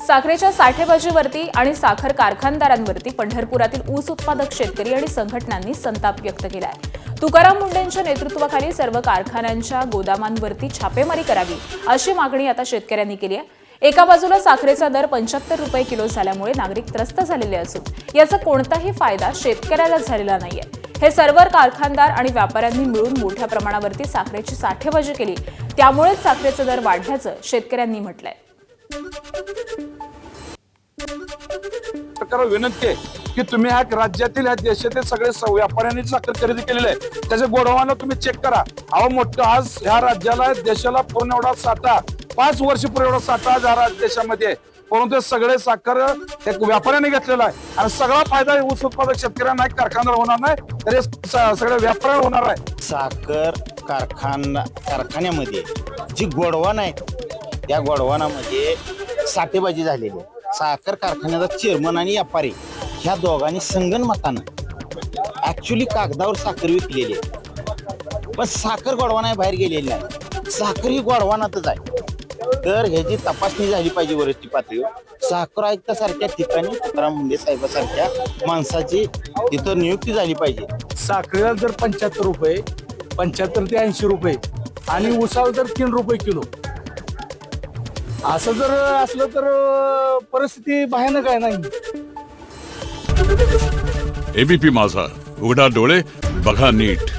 साखरेच्या साठेबाजीवरती आणि साखर कारखानदारांवरती पंढरपुरातील ऊस उत्पादक शेतकरी आणि संघटनांनी संताप व्यक्त केलाय। तुकाराम मुंढेंच्या नेतृत्वाखाली सर्व कारखान्यांच्या गोदामांवरती छापेमारी करावी अशी मागणी आता शेतकऱ्यांनी केली आहे। एका बाजूला साखरेचा दर 75 रुपये किलो झाल्यामुळे नागरिक त्रस्त झालेले असून याचा कोणताही फायदा शेतकऱ्याला झालेला नाहीये। हे सर्व कारखानदार आणि व्यापाऱ्यांनी मिळून मोठ्या प्रमाणावरती साखरेची साठेबाजी केली, त्यामुळेच साखरेचा दर वाढल्याचं शेतकऱ्यांनी म्हटलंय। सरकारला विनंती आहे की तुम्ही ह्या राज्यातील ह्या देशातील सगळे व्यापाऱ्यांनी साखर खरेदी केलेले आहे, त्याच्या गोडवाना तुम्ही चेक करा। अहो मोठं आज ह्या राज्याला देशाला पूर्ण एवढा साठा 5 वर्ष पूर्वी एवढा साठा ह्या देशामध्ये आहे, परंतु सगळे साखर व्यापाऱ्यांनी घेतलेला आहे आणि सगळा फायदा ऊस उत्पादक शेतकऱ्यांना कारखानदार होणार नाही, तर सगळ्या व्यापाऱ्यांना होणार आहे। साखर कारखान्यामध्ये जी गोडवान आहे त्या गोडवानामध्ये साठेबाजी झालेली आहे। साखर कारखान्याचा चेअरमन आणि व्यापारी ह्या दोघांनी संगनमतानं ऍक्च्युली कागदावर साखर विकलेली आहे, पण साखर गोडवाना बाहेर गेलेली नाही, साखर ही गोडवानातच आहे। तर ह्याची तपासणी झाली पाहिजे वरची पातळीवर। साखर आयुक्तासारख्या ठिकाणी तुकाराम मुंढे साहेबांसारख्या माणसाची तिथं नियुक्ती झाली पाहिजे। साखरेला जर 75 रुपये 75 ते 80 रुपये आणि उसाला जर 3 रुपये किलो असं जर असलं तर परिस्थिती भयानक आहे नाही। एबीपी माझा, उघडा डोळे बघा नीट।